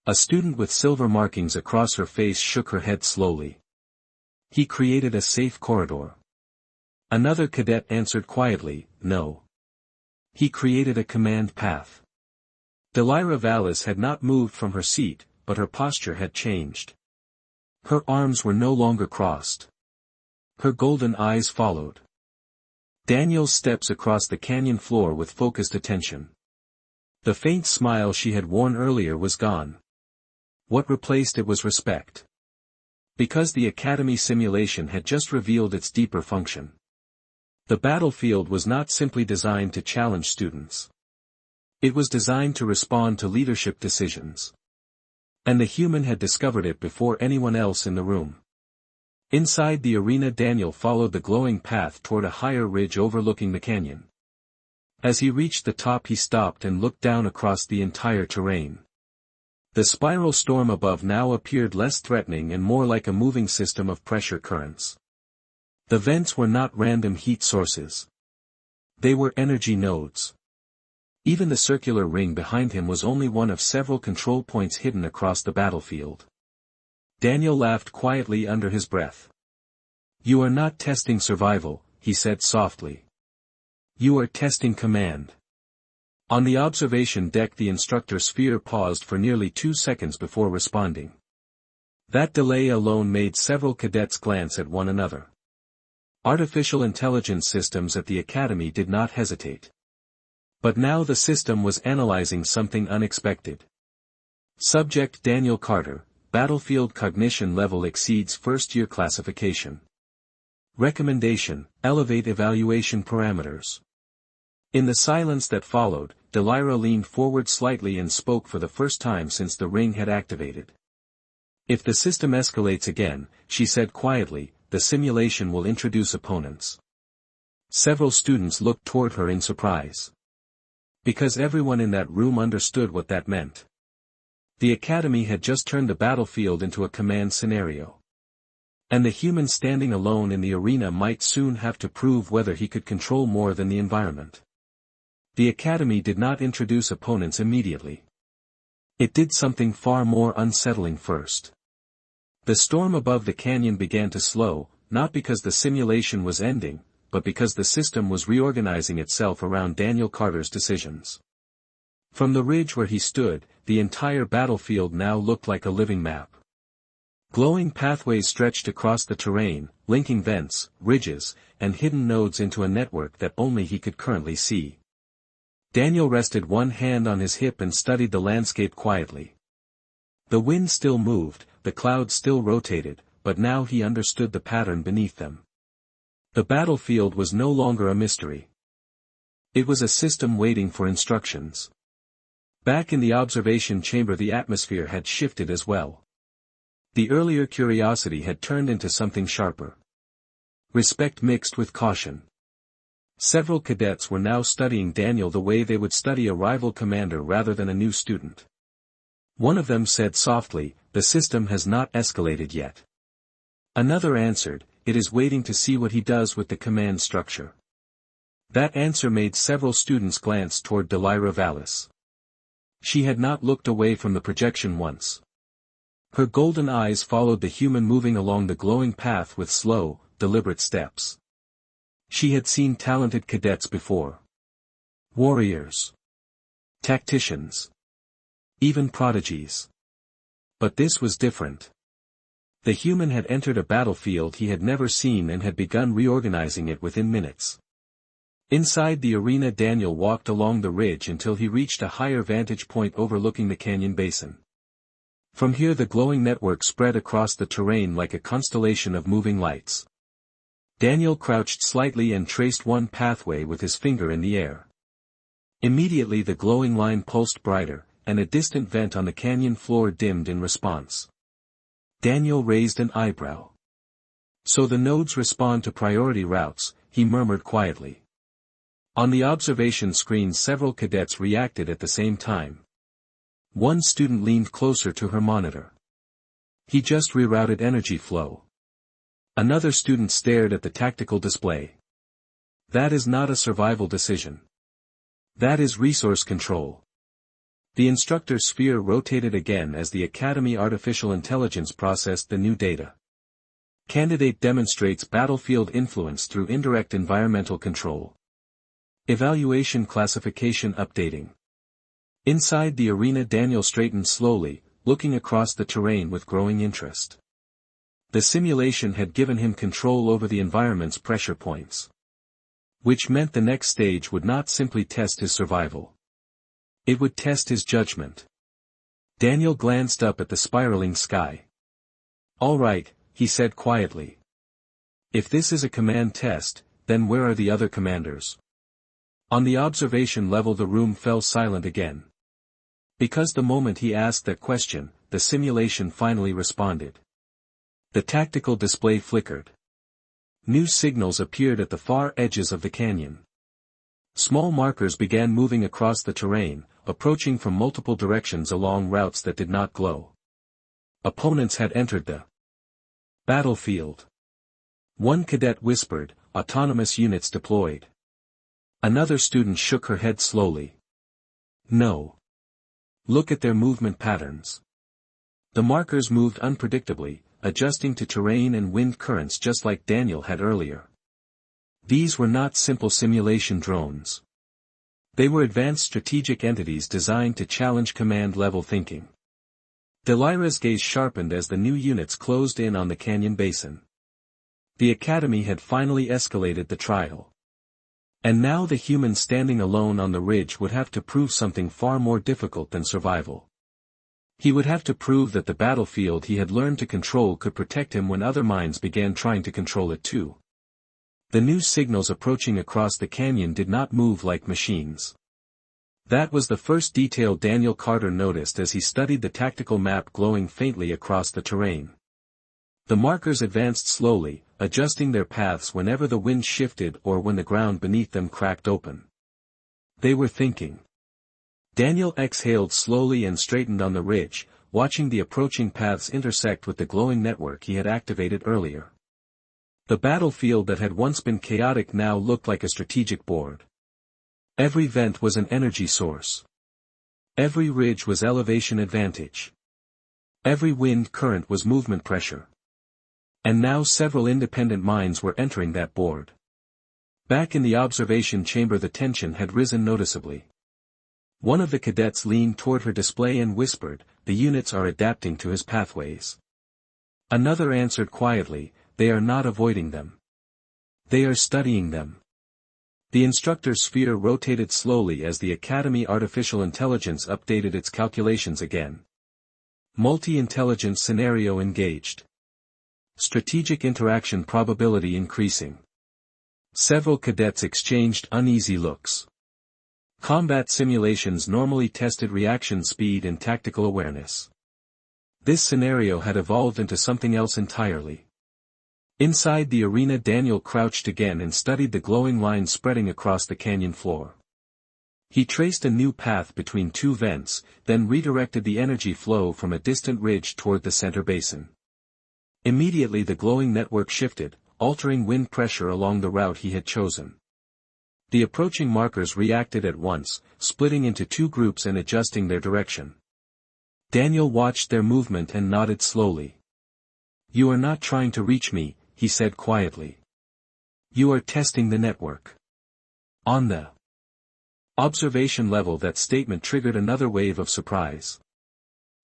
A student with silver markings across her face shook her head slowly. He created a safe corridor. Another cadet answered quietly, no. He created a command path. Delira Vallis had not moved from her seat, but her posture had changed. Her arms were no longer crossed. Her golden eyes followed Daniel's steps across the canyon floor with focused attention. The faint smile she had worn earlier was gone. What replaced it was respect. Because the Academy simulation had just revealed its deeper function. The battlefield was not simply designed to challenge students. It was designed to respond to leadership decisions. And the human had discovered it before anyone else in the room. Inside the arena, Daniel followed the glowing path toward a higher ridge overlooking the canyon. As he reached the top, he stopped and looked down across the entire terrain. The spiral storm above now appeared less threatening and more like a moving system of pressure currents. The vents were not random heat sources. They were energy nodes. Even the circular ring behind him was only one of several control points hidden across the battlefield. Daniel laughed quietly under his breath. "You are not testing survival," he said softly. "You are testing command." On the observation deck, the instructor sphere paused for nearly 2 seconds before responding. That delay alone made several cadets glance at one another. Artificial intelligence systems at the Academy did not hesitate. But now the system was analyzing something unexpected. Subject Daniel Carter, battlefield cognition level exceeds first-year classification. Recommendation, elevate evaluation parameters. In the silence that followed, Delira leaned forward slightly and spoke for the first time since the ring had activated. "If the system escalates again," she said quietly, "the simulation will introduce opponents." Several students looked toward her in surprise. Because everyone in that room understood what that meant. The Academy had just turned the battlefield into a command scenario. And the human standing alone in the arena might soon have to prove whether he could control more than the environment. The Academy did not introduce opponents immediately. It did something far more unsettling first. The storm above the canyon began to slow, not because the simulation was ending, but because the system was reorganizing itself around Daniel Carter's decisions. From the ridge where he stood, the entire battlefield now looked like a living map. Glowing pathways stretched across the terrain, linking vents, ridges, and hidden nodes into a network that only he could currently see. Daniel rested one hand on his hip and studied the landscape quietly. The wind still moved, the clouds still rotated, but now he understood the pattern beneath them. The battlefield was no longer a mystery. It was a system waiting for instructions. Back in the observation chamber, the atmosphere had shifted as well. The earlier curiosity had turned into something sharper. Respect mixed with caution. Several cadets were now studying Daniel the way they would study a rival commander rather than a new student. One of them said softly, "The system has not escalated yet." Another answered, "It is waiting to see what he does with the command structure." That answer made several students glance toward Delira Vallis. She had not looked away from the projection once. Her golden eyes followed the human moving along the glowing path with slow, deliberate steps. She had seen talented cadets before. Warriors. Tacticians. Even prodigies. But this was different. The human had entered a battlefield he had never seen and had begun reorganizing it within minutes. Inside the arena, Daniel walked along the ridge until he reached a higher vantage point overlooking the canyon basin. From here the glowing network spread across the terrain like a constellation of moving lights. Daniel crouched slightly and traced one pathway with his finger in the air. Immediately the glowing line pulsed brighter, and a distant vent on the canyon floor dimmed in response. Daniel raised an eyebrow. "So the nodes respond to priority routes," he murmured quietly. On the observation screen several cadets reacted at the same time. One student leaned closer to her monitor. He just rerouted energy flow. Another student stared at the tactical display. That is not a survival decision. That is resource control. The instructor's sphere rotated again as the Academy artificial intelligence processed the new data. Candidate demonstrates battlefield influence through indirect environmental control. Evaluation classification updating. Inside the arena, Daniel straightened slowly, looking across the terrain with growing interest. The simulation had given him control over the environment's pressure points. Which meant the next stage would not simply test his survival. It would test his judgment. Daniel glanced up at the spiraling sky. "All right," he said quietly. "If this is a command test, then where are the other commanders?" On the observation level the room fell silent again. Because the moment he asked that question, the simulation finally responded. The tactical display flickered. New signals appeared at the far edges of the canyon. Small markers began moving across the terrain, approaching from multiple directions along routes that did not glow. Opponents had entered the battlefield. One cadet whispered, "Autonomous units deployed." Another student shook her head slowly. "No. Look at their movement patterns." The markers moved unpredictably, adjusting to terrain and wind currents just like Daniel had earlier. These were not simple simulation drones. They were advanced strategic entities designed to challenge command-level thinking. Delira's gaze sharpened as the new units closed in on the canyon basin. The Academy had finally escalated the trial. And now the human standing alone on the ridge would have to prove something far more difficult than survival. He would have to prove that the battlefield he had learned to control could protect him when other minds began trying to control it too. The new signals approaching across the canyon did not move like machines. That was the first detail Daniel Carter noticed as he studied the tactical map glowing faintly across the terrain. The markers advanced slowly, adjusting their paths whenever the wind shifted or when the ground beneath them cracked open. They were thinking. Daniel exhaled slowly and straightened on the ridge, watching the approaching paths intersect with the glowing network he had activated earlier. The battlefield that had once been chaotic now looked like a strategic board. Every vent was an energy source. Every ridge was elevation advantage. Every wind current was movement pressure. And now several independent minds were entering that board. Back in the observation chamber the tension had risen noticeably. One of the cadets leaned toward her display and whispered, "The units are adapting to his pathways." Another answered quietly, "They are not avoiding them. They are studying them." The instructor's sphere rotated slowly as the Academy artificial intelligence updated its calculations again. Multi-intelligence scenario engaged. Strategic interaction probability increasing. Several cadets exchanged uneasy looks. Combat simulations normally tested reaction speed and tactical awareness. This scenario had evolved into something else entirely. Inside the arena Daniel crouched again and studied the glowing lines spreading across the canyon floor. He traced a new path between two vents, then redirected the energy flow from a distant ridge toward the center basin. Immediately the glowing network shifted, altering wind pressure along the route he had chosen. The approaching markers reacted at once, splitting into two groups and adjusting their direction. Daniel watched their movement and nodded slowly. "You are not trying to reach me," he said quietly. "You are testing the network." On the observation level that statement triggered another wave of surprise.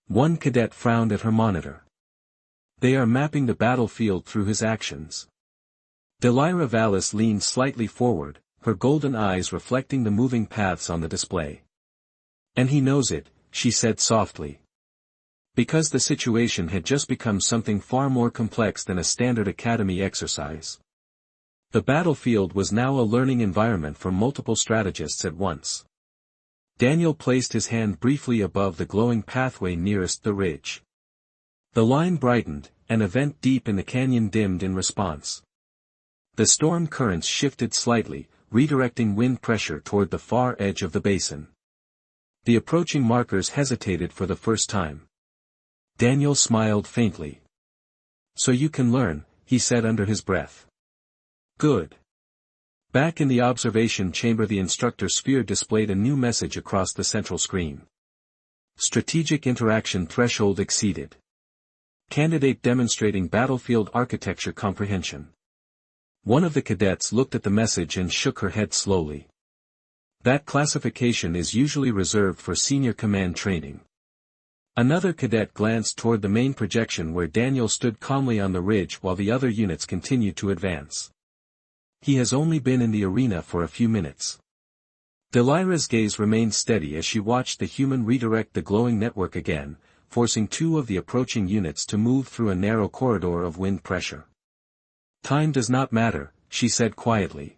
One cadet frowned at her monitor. "They are mapping the battlefield through his actions." Delira Vallis leaned slightly forward, her golden eyes reflecting the moving paths on the display. "And he knows it," she said softly. Because the situation had just become something far more complex than a standard academy exercise. The battlefield was now a learning environment for multiple strategists at once. Daniel placed his hand briefly above the glowing pathway nearest the ridge. The line brightened, and a vent deep in the canyon dimmed in response. The storm currents shifted slightly, redirecting wind pressure toward the far edge of the basin. The approaching markers hesitated for the first time. Daniel smiled faintly. "So you can learn," he said under his breath. "Good." Back in the observation chamber, the instructor sphere displayed a new message across the central screen. Strategic interaction threshold exceeded. Candidate demonstrating battlefield architecture comprehension. One of the cadets looked at the message and shook her head slowly. That classification is usually reserved for senior command training. Another cadet glanced toward the main projection where Daniel stood calmly on the ridge while the other units continued to advance. He has only been in the arena for a few minutes. Delira's gaze remained steady as she watched the human redirect the glowing network again, forcing two of the approaching units to move through a narrow corridor of wind pressure. "Time does not matter," she said quietly.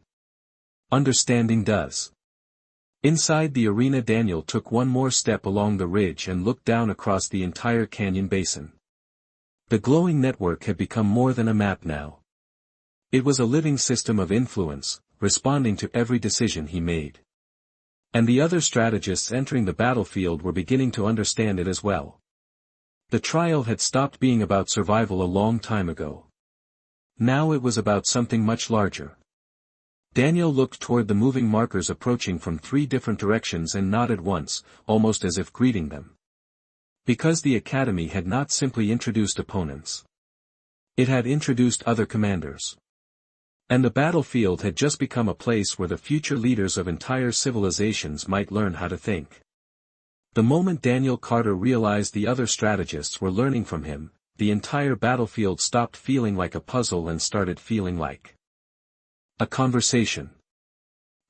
"Understanding does." Inside the arena, Daniel took one more step along the ridge and looked down across the entire canyon basin. The glowing network had become more than a map now. It was a living system of influence, responding to every decision he made. And the other strategists entering the battlefield were beginning to understand it as well. The trial had stopped being about survival a long time ago. Now it was about something much larger. Daniel looked toward the moving markers approaching from 3 different directions and nodded once, almost as if greeting them. Because the Academy had not simply introduced opponents. It had introduced other commanders. And the battlefield had just become a place where the future leaders of entire civilizations might learn how to think. The moment Daniel Carter realized the other strategists were learning from him, the entire battlefield stopped feeling like a puzzle and started feeling like a conversation.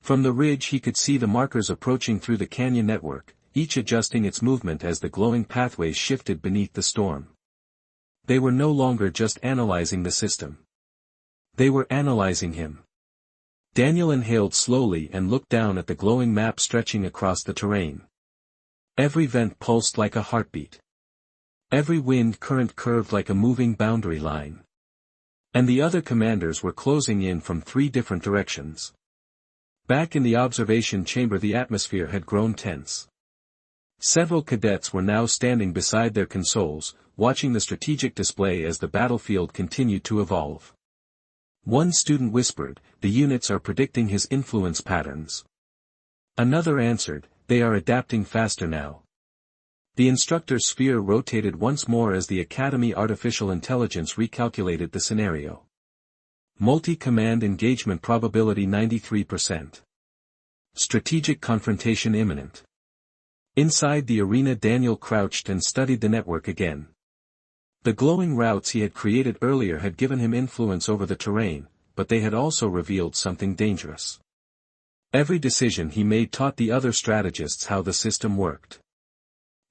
From the ridge he could see the markers approaching through the canyon network, each adjusting its movement as the glowing pathways shifted beneath the storm. They were no longer just analyzing the system. They were analyzing him. Daniel inhaled slowly and looked down at the glowing map stretching across the terrain. Every vent pulsed like a heartbeat. Every wind current curved like a moving boundary line. And the other commanders were closing in from 3 different directions. Back in the observation chamber, the atmosphere had grown tense. Several cadets were now standing beside their consoles, watching the strategic display as the battlefield continued to evolve. One student whispered, "The units are predicting his influence patterns." Another answered, "They are adapting faster now." The instructor sphere rotated once more as the Academy artificial intelligence recalculated the scenario. Multi-command engagement probability 93%. Strategic confrontation imminent. Inside the arena, Daniel crouched and studied the network again. The glowing routes he had created earlier had given him influence over the terrain, but they had also revealed something dangerous. Every decision he made taught the other strategists how the system worked.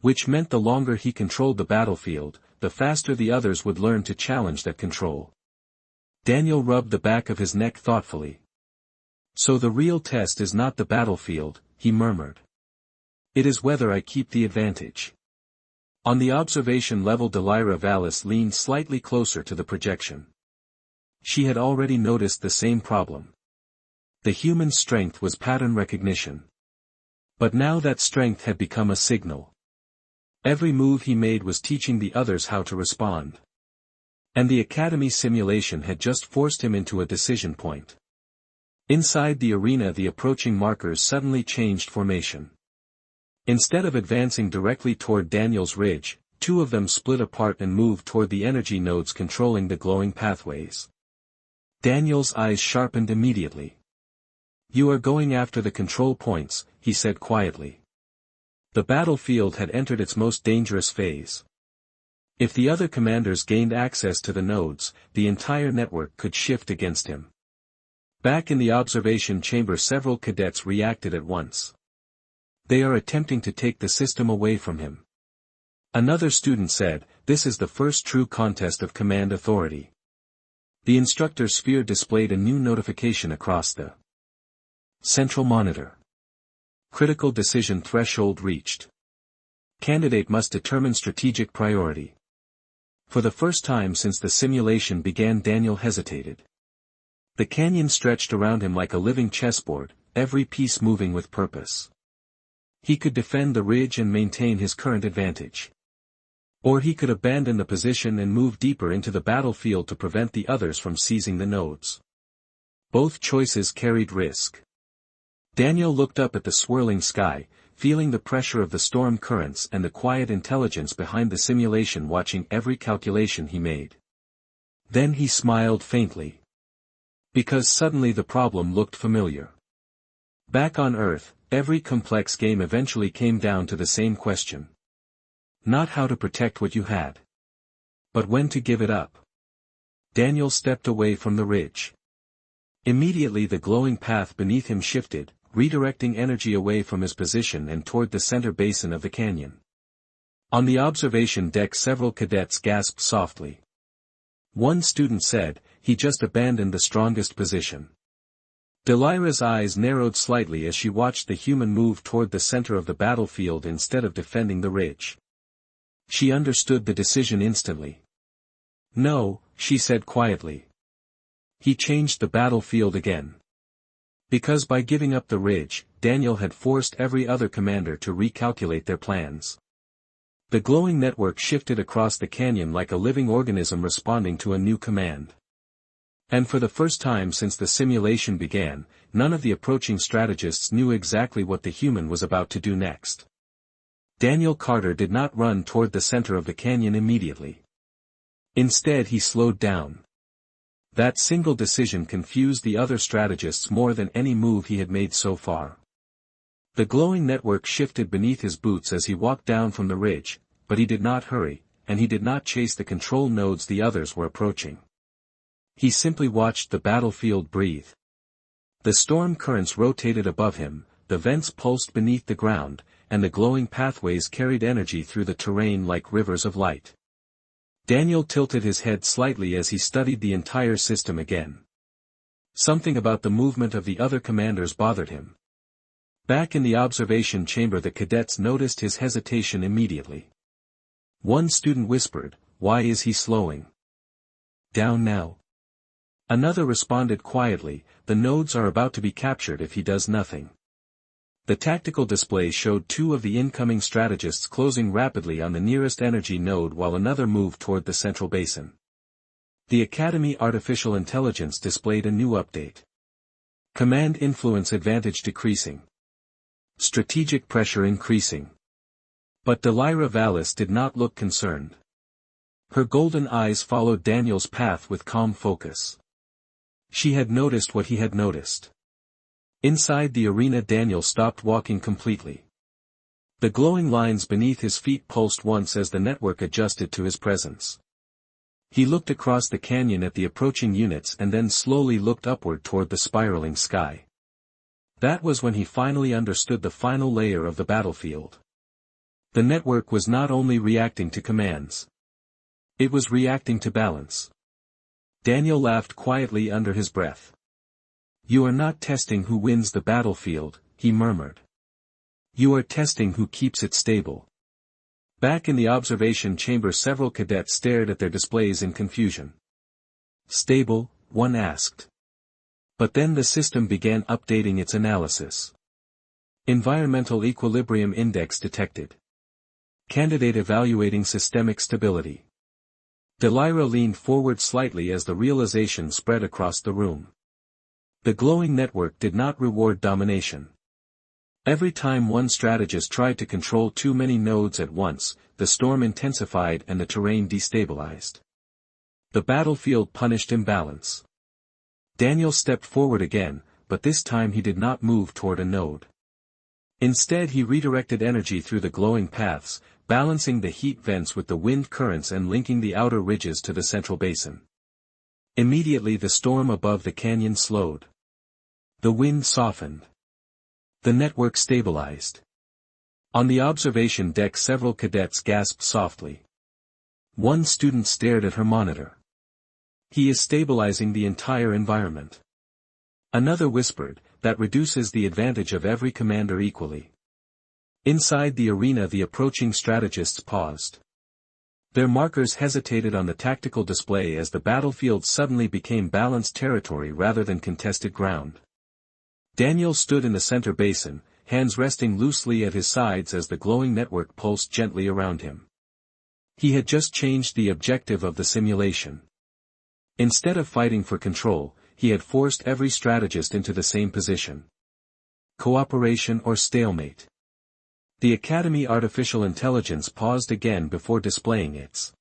Which meant the longer he controlled the battlefield, the faster the others would learn to challenge that control. Daniel rubbed the back of his neck thoughtfully. "So the real test is not the battlefield," he murmured. "It is whether I keep the advantage." On the observation level, Delira Vallis leaned slightly closer to the projection. She had already noticed the same problem. The human strength was pattern recognition. But now that strength had become a signal. Every move he made was teaching the others how to respond. And the Academy simulation had just forced him into a decision point. Inside the arena, the approaching markers suddenly changed formation. Instead of advancing directly toward Daniel's ridge, 2 of them split apart and moved toward the energy nodes controlling the glowing pathways. Daniel's eyes sharpened immediately. "You are going after the control points," he said quietly. The battlefield had entered its most dangerous phase. If the other commanders gained access to the nodes, the entire network could shift against him. Back in the observation chamber, several cadets reacted at once. "They are attempting to take the system away from him." Another student said, "This is the first true contest of command authority." The instructor sphere displayed a new notification across the central monitor. Critical decision threshold reached. Candidate must determine strategic priority. For the first time since the simulation began, Daniel hesitated. The canyon stretched around him like a living chessboard, every piece moving with purpose. He could defend the ridge and maintain his current advantage. Or he could abandon the position and move deeper into the battlefield to prevent the others from seizing the nodes. Both choices carried risk. Daniel looked up at the swirling sky, feeling the pressure of the storm currents and the quiet intelligence behind the simulation watching every calculation he made. Then he smiled faintly. Because suddenly the problem looked familiar. Back on Earth, every complex game eventually came down to the same question. Not how to protect what you had, but when to give it up. Daniel stepped away from the ridge. Immediately the glowing path beneath him shifted, redirecting energy away from his position and toward the center basin of the canyon. On the observation deck several cadets gasped softly. One student said, "He just abandoned the strongest position." Delira's eyes narrowed slightly as she watched the human move toward the center of the battlefield instead of defending the ridge. She understood the decision instantly. "No," she said quietly. He changed the battlefield again. Because by giving up the ridge, Daniel had forced every other commander to recalculate their plans. The glowing network shifted across the canyon like a living organism responding to a new command. And for the first time since the simulation began, none of the approaching strategists knew exactly what the human was about to do next. Daniel Carter did not run toward the center of the canyon immediately. Instead he slowed down. That single decision confused the other strategists more than any move he had made so far. The glowing network shifted beneath his boots as he walked down from the ridge, but he did not hurry, and he did not chase the control nodes the others were approaching. He simply watched the battlefield breathe. The storm currents rotated above him, the vents pulsed beneath the ground, and the glowing pathways carried energy through the terrain like rivers of light. Daniel tilted his head slightly as he studied the entire system again. Something about the movement of the other commanders bothered him. Back in the observation chamber the cadets noticed his hesitation immediately. One student whispered, "Why is he slowing down now?" Another responded quietly, "The nodes are about to be captured if he does nothing." The tactical display showed two of the incoming strategists closing rapidly on the nearest energy node while another moved toward the central basin. The Academy Artificial Intelligence displayed a new update. Command influence advantage decreasing. Strategic pressure increasing. But Delira Vallis did not look concerned. Her golden eyes followed Daniel's path with calm focus. She had noticed what he had noticed. Inside the arena Daniel stopped walking completely. The glowing lines beneath his feet pulsed once as the network adjusted to his presence. He looked across the canyon at the approaching units and then slowly looked upward toward the spiraling sky. That was when he finally understood the final layer of the battlefield. The network was not only reacting to commands. It was reacting to balance. Daniel laughed quietly under his breath. "You are not testing who wins the battlefield," he murmured. "You are testing who keeps it stable." Back in the observation chamber several cadets stared at their displays in confusion. "Stable?" one asked. But then the system began updating its analysis. Environmental Equilibrium Index detected. Candidate evaluating systemic stability. Delira leaned forward slightly as the realization spread across the room. The glowing network did not reward domination. Every time one strategist tried to control too many nodes at once, the storm intensified and the terrain destabilized. The battlefield punished imbalance. Daniel stepped forward again, but this time he did not move toward a node. Instead he redirected energy through the glowing paths, balancing the heat vents with the wind currents and linking the outer ridges to the central basin. Immediately the storm above the canyon slowed. The wind softened. The network stabilized. On the observation deck several cadets gasped softly. One student stared at her monitor. "He is stabilizing the entire environment." Another whispered, "That reduces the advantage of every commander equally." Inside the arena the approaching strategists paused. Their markers hesitated on the tactical display as the battlefield suddenly became balanced territory rather than contested ground. Daniel stood in the center basin, hands resting loosely at his sides as the glowing network pulsed gently around him. He had just changed the objective of the simulation. Instead of fighting for control, he had forced every strategist into the same position. Cooperation or stalemate. The Academy Artificial Intelligence paused again before displaying its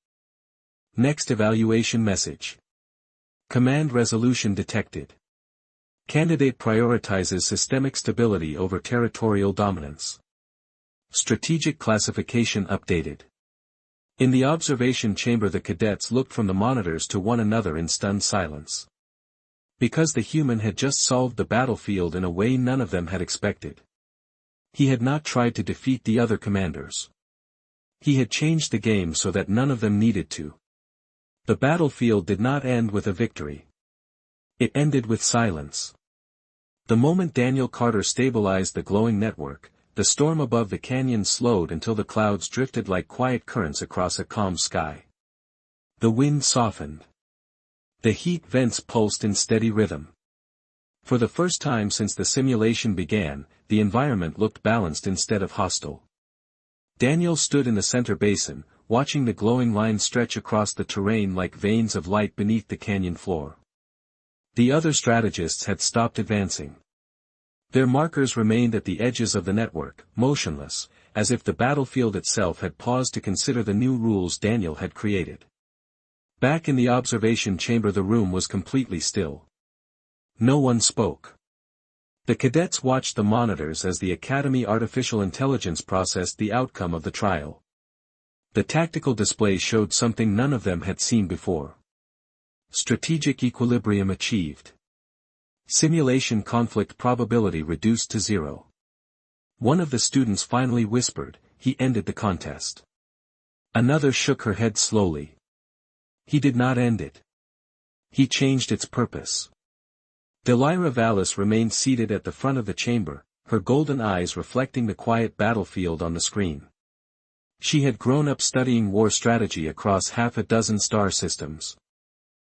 next evaluation message. Command resolution detected. Candidate prioritizes systemic stability over territorial dominance. Strategic classification updated. In the observation chamber, the cadets looked from the monitors to one another in stunned silence. Because the human had just solved the battlefield in a way none of them had expected. He had not tried to defeat the other commanders. He had changed the game so that none of them needed to. The battlefield did not end with a victory. It ended with silence. The moment Daniel Carter stabilized the glowing network, the storm above the canyon slowed until the clouds drifted like quiet currents across a calm sky. The wind softened. The heat vents pulsed in steady rhythm. For the first time since the simulation began, the environment looked balanced instead of hostile. Daniel stood in the center basin, watching the glowing lines stretch across the terrain like veins of light beneath the canyon floor. The other strategists had stopped advancing. Their markers remained at the edges of the network, motionless, as if the battlefield itself had paused to consider the new rules Daniel had created. Back in the observation chamber, the room was completely still. No one spoke. The cadets watched the monitors as the Academy Artificial Intelligence processed the outcome of the trial. The tactical display showed something none of them had seen before. Strategic equilibrium achieved. Simulation conflict probability reduced to 0. One of the students finally whispered, "He ended the contest." Another shook her head slowly. He did not end it. He changed its purpose. Delira Vallis remained seated at the front of the chamber, her golden eyes reflecting the quiet battlefield on the screen. She had grown up studying war strategy across half a dozen star systems.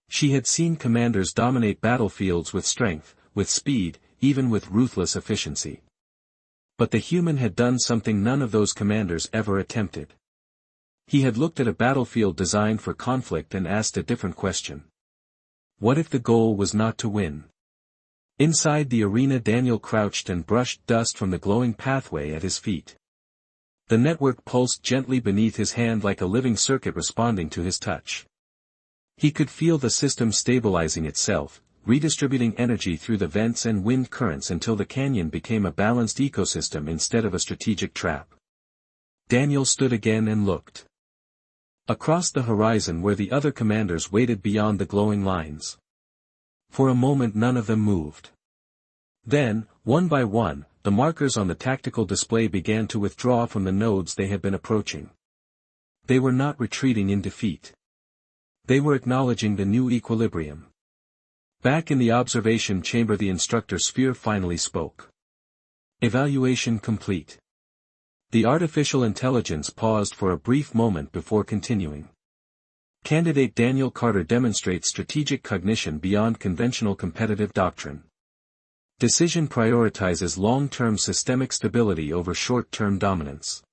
She had seen commanders dominate battlefields with strength, with speed, even with ruthless efficiency. But the human had done something none of those commanders ever attempted. He had looked at a battlefield designed for conflict and asked a different question. What if the goal was not to win? Inside the arena, Daniel crouched and brushed dust from the glowing pathway at his feet. The network pulsed gently beneath his hand like a living circuit responding to his touch. He could feel the system stabilizing itself, redistributing energy through the vents and wind currents until the canyon became a balanced ecosystem instead of a strategic trap. Daniel stood again and looked across the horizon where the other commanders waited beyond the glowing lines. For a moment none of them moved. Then, one by one, the markers on the tactical display began to withdraw from the nodes they had been approaching. They were not retreating in defeat. They were acknowledging the new equilibrium. Back in the observation chamber, the instructor sphere finally spoke. Evaluation complete. The artificial intelligence paused for a brief moment before continuing. Candidate Daniel Carter demonstrates strategic cognition beyond conventional competitive doctrine. Decision prioritizes long-term systemic stability over short-term dominance.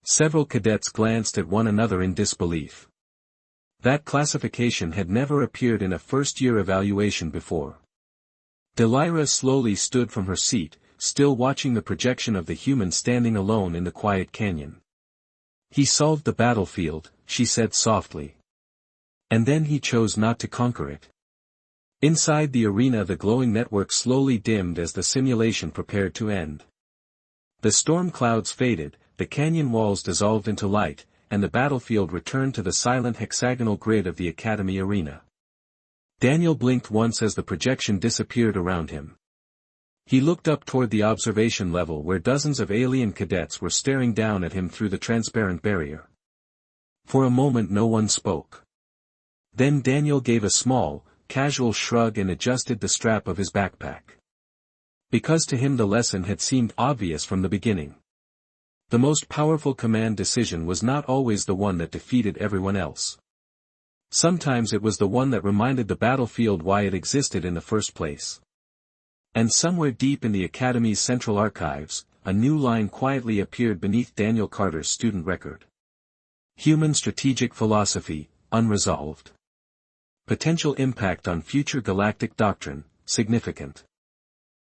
Several cadets glanced at one another in disbelief. That classification had never appeared in a first-year evaluation before. Delira slowly stood from her seat, still watching the projection of the human standing alone in the quiet canyon. He solved the battlefield, she said softly. And then he chose not to conquer it. Inside the arena, the glowing network slowly dimmed as the simulation prepared to end. The storm clouds faded, the canyon walls dissolved into light, and the battlefield returned to the silent hexagonal grid of the Academy arena. Daniel blinked once as the projection disappeared around him. He looked up toward the observation level where dozens of alien cadets were staring down at him through the transparent barrier. For a moment no one spoke. Then Daniel gave a small, casual shrug and adjusted the strap of his backpack. Because to him the lesson had seemed obvious from the beginning. The most powerful command decision was not always the one that defeated everyone else. Sometimes it was the one that reminded the battlefield why it existed in the first place. And somewhere deep in the Academy's central archives, a new line quietly appeared beneath Daniel Carter's student record. Human strategic philosophy, unresolved. Potential impact on future galactic doctrine, significant.